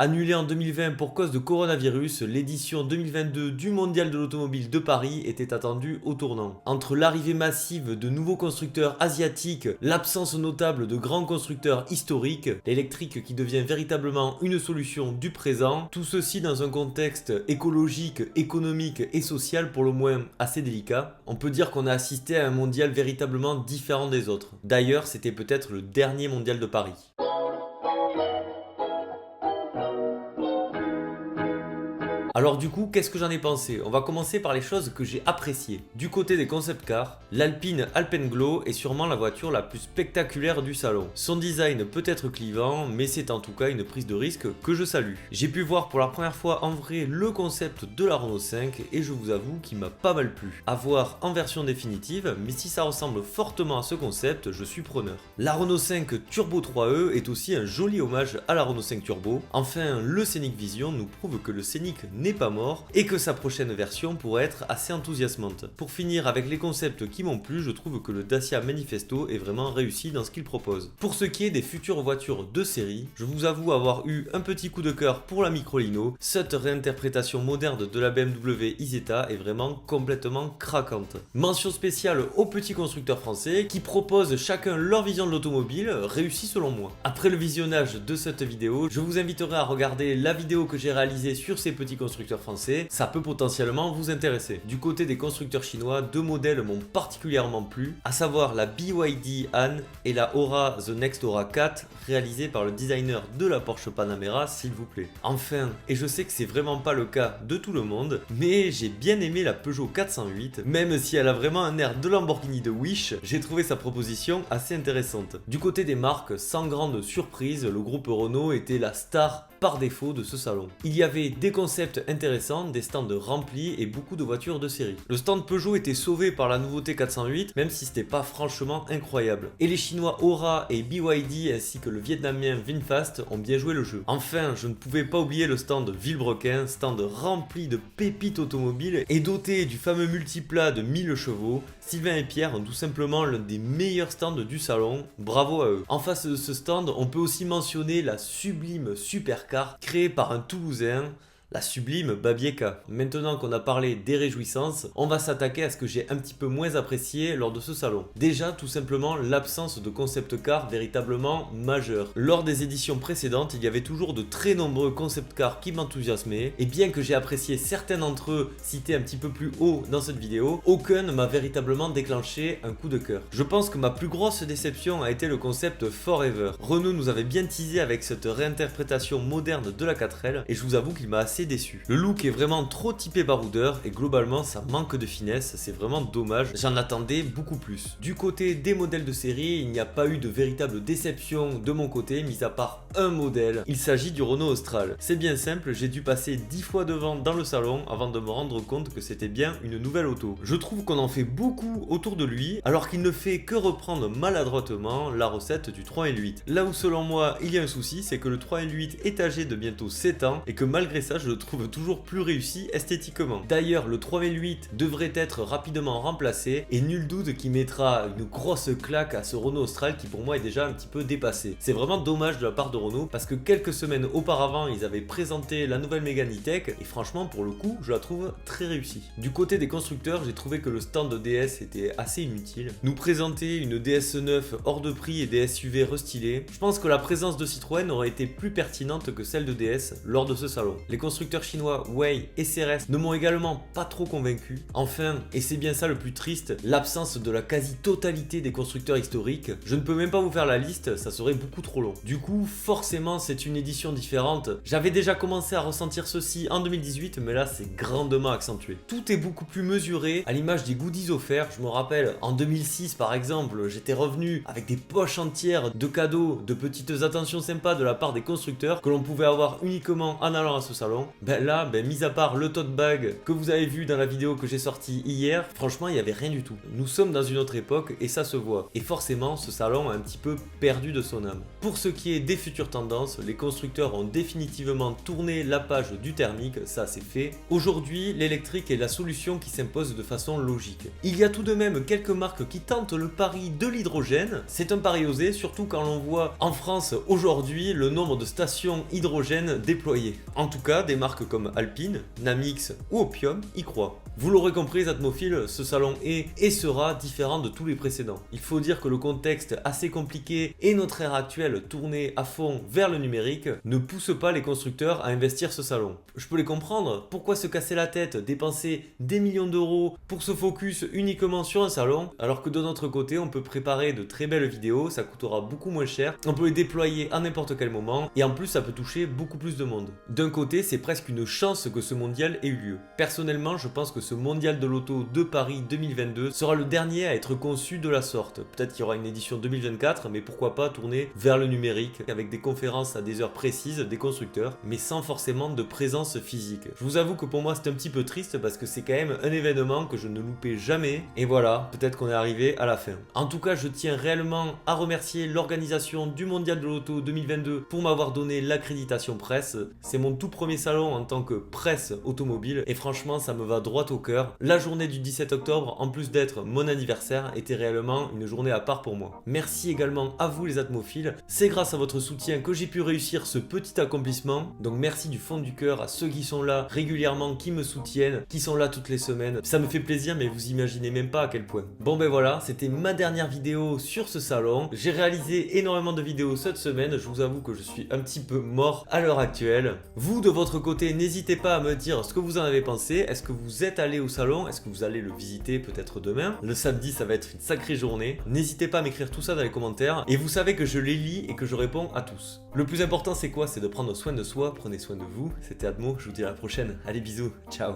Annulée en 2020 pour cause de coronavirus, l'édition 2022 du Mondial de l'Automobile de Paris était attendue au tournant. Entre l'arrivée massive de nouveaux constructeurs asiatiques, l'absence notable de grands constructeurs historiques, l'électrique qui devient véritablement une solution du présent, tout ceci dans un contexte écologique, économique et social pour le moins assez délicat, on peut dire qu'on a assisté à un mondial véritablement différent des autres. D'ailleurs, c'était peut-être le dernier mondial de Paris. Alors du coup, qu'est-ce que j'en ai pensé? On va commencer par les choses que j'ai appréciées. Du côté des concept cars, l'Alpine Alpenglow est sûrement la voiture la plus spectaculaire du salon. Son design peut être clivant, mais c'est en tout cas une prise de risque que je salue. J'ai pu voir pour la première fois en vrai le concept de la Renault 5 et je vous avoue qu'il m'a pas mal plu. À voir en version définitive, mais si ça ressemble fortement à ce concept, je suis preneur. La Renault 5 Turbo 3E est aussi un joli hommage à la Renault 5 Turbo. Enfin, le Scenic Vision nous prouve que le Scenic n'est pas mort et que sa prochaine version pourrait être assez enthousiasmante. Pour finir avec les concepts qui m'ont plu, je trouve que le Dacia Manifesto est vraiment réussi dans ce qu'il propose. Pour ce qui est des futures voitures de série, je vous avoue avoir eu un petit coup de cœur pour la Microlino. Cette réinterprétation moderne de la BMW Isetta est vraiment complètement craquante. Mention spéciale aux petits constructeurs français qui proposent chacun leur vision de l'automobile, réussie selon moi. Après le visionnage de cette vidéo, je vous inviterai à regarder la vidéo que j'ai réalisée sur ces petits constructeurs français, ça peut potentiellement vous intéresser. Du côté des constructeurs chinois, deux modèles m'ont particulièrement plu, à savoir la BYD Han et la Aura The Next Aura 4, réalisée par le designer de la Porsche Panamera, s'il vous plaît. Enfin, et je sais que c'est vraiment pas le cas de tout le monde, mais j'ai bien aimé la Peugeot 408, même si elle a vraiment un air de Lamborghini de Wish, j'ai trouvé sa proposition assez intéressante. Du côté des marques, sans grande surprise, le groupe Renault était la star par défaut de ce salon. Il y avait des concepts intéressants, des stands remplis et beaucoup de voitures de série. Le stand Peugeot était sauvé par la nouveauté 408, même si c'était pas franchement incroyable. Et les Chinois Aura et BYD ainsi que le Vietnamien VinFast ont bien joué le jeu. Enfin, je ne pouvais pas oublier le stand Villebrequin, stand rempli de pépites automobiles et doté du fameux multiplat de 1000 chevaux. Sylvain et Pierre ont tout simplement l'un des meilleurs stands du salon, bravo à eux. En face de ce stand, on peut aussi mentionner la sublime supercar créée par un Toulousain, la sublime Babieka. Maintenant qu'on a parlé des réjouissances, on va s'attaquer à ce que j'ai un petit peu moins apprécié lors de ce salon. Déjà, tout simplement, l'absence de concept car véritablement majeur. Lors des éditions précédentes, il y avait toujours de très nombreux concept cars qui m'enthousiasmaient, et bien que j'ai apprécié certains d'entre eux cités un petit peu plus haut dans cette vidéo, aucun ne m'a véritablement déclenché un coup de cœur. Je pense que ma plus grosse déception a été le concept Forever. Renault nous avait bien teasé avec cette réinterprétation moderne de la 4L, et je vous avoue qu'il m'a assez déçu. Le look est vraiment trop typé baroudeur et globalement ça manque de finesse, c'est vraiment dommage, j'en attendais beaucoup plus. Du côté des modèles de série, il n'y a pas eu de véritable déception de mon côté, mis à part un modèle, il s'agit du Renault Austral. C'est bien simple, j'ai dû passer 10 fois devant dans le salon avant de me rendre compte que c'était bien une nouvelle auto. Je trouve qu'on en fait beaucoup autour de lui, alors qu'il ne fait que reprendre maladroitement la recette du 3L8. Là où selon moi il y a un souci, c'est que le 3L8 est âgé de bientôt 7 ans et que malgré ça je le trouve toujours plus réussi esthétiquement. D'ailleurs, le 3V8 devrait être rapidement remplacé et nul doute qu'il mettra une grosse claque à ce Renault Austral qui pour moi est déjà un petit peu dépassé. C'est vraiment dommage de la part de Renault parce que quelques semaines auparavant, ils avaient présenté la nouvelle Mégane E-Tech et franchement, pour le coup, je la trouve très réussie. Du côté des constructeurs, j'ai trouvé que le stand de DS était assez inutile. Nous présenter une DS9 hors de prix et des SUV restylés, je pense que la présence de Citroën aurait été plus pertinente que celle de DS lors de ce salon. Les constructeurs chinois Wei et CRS ne m'ont également pas trop convaincu. Enfin, et c'est bien ça le plus triste, l'absence de la quasi-totalité des constructeurs historiques. Je ne peux même pas vous faire la liste, ça serait beaucoup trop long. Du coup, forcément, c'est une édition différente. J'avais déjà commencé à ressentir ceci en 2018, mais là, c'est grandement accentué. Tout est beaucoup plus mesuré, à l'image des goodies offerts. Je me rappelle, en 2006 par exemple, j'étais revenu avec des poches entières de cadeaux, de petites attentions sympas de la part des constructeurs que l'on pouvait avoir uniquement en allant à ce salon. Ben là, mis à part le tote bag que vous avez vu dans la vidéo que j'ai sortie hier, franchement il n'y avait rien du tout. Nous sommes dans une autre époque et ça se voit. Et forcément ce salon a un petit peu perdu de son âme. Pour ce qui est des futures tendances, les constructeurs ont définitivement tourné la page du thermique, ça c'est fait. Aujourd'hui l'électrique est la solution qui s'impose de façon logique. Il y a tout de même quelques marques qui tentent le pari de l'hydrogène. C'est un pari osé, surtout quand l'on voit en France aujourd'hui le nombre de stations hydrogène déployées. En tout cas, des marques comme Alpine, Namix ou Opium y croient. Vous l'aurez compris les atmophiles, ce salon est et sera différent de tous les précédents. Il faut dire que le contexte assez compliqué et notre ère actuelle tournée à fond vers le numérique ne pousse pas les constructeurs à investir ce salon. Je peux les comprendre, pourquoi se casser la tête, dépenser des millions d'euros pour se focus uniquement sur un salon, alors que de notre côté on peut préparer de très belles vidéos, ça coûtera beaucoup moins cher, on peut les déployer à n'importe quel moment et en plus ça peut toucher beaucoup plus de monde. D'un côté c'est presque une chance que ce mondial ait eu lieu. Personnellement je pense que ce mondial de l'auto de Paris 2022 sera le dernier à être conçu de la sorte. Peut-être qu'il y aura une édition 2024 mais pourquoi pas tourner vers le numérique avec des conférences à des heures précises des constructeurs mais sans forcément de présence physique. Je vous avoue que pour moi c'est un petit peu triste parce que c'est quand même un événement que je ne loupais jamais et voilà, peut-être qu'on est arrivé à la fin. En tout cas je tiens réellement à remercier l'organisation du mondial de l'auto 2022 pour m'avoir donné l'accréditation presse. C'est mon tout premier salon en tant que presse automobile et franchement ça me va droit au cœur. La journée du 17 octobre, en plus d'être mon anniversaire, était réellement une journée à part pour moi. Merci également à vous les atmophiles, c'est grâce à votre soutien que j'ai pu réussir ce petit accomplissement, donc merci du fond du cœur à ceux qui sont là régulièrement, qui me soutiennent, qui sont là toutes les semaines, ça me fait plaisir mais vous imaginez même pas à quel point. Bon ben voilà, c'était ma dernière vidéo sur ce salon, j'ai réalisé énormément de vidéos cette semaine, je vous avoue que je suis un petit peu mort à l'heure actuelle. Vous de votre côté, n'hésitez pas à me dire ce que vous en avez pensé, est-ce que vous êtes allé au salon, est-ce que vous allez le visiter peut-être demain? Le samedi ça va être une sacrée journée, n'hésitez pas à m'écrire tout ça dans les commentaires et vous savez que je les lis et que je réponds à tous. Le plus important c'est quoi? C'est de prendre soin de soi, prenez soin de vous, c'était Admo, je vous dis à la prochaine, allez bisous, ciao.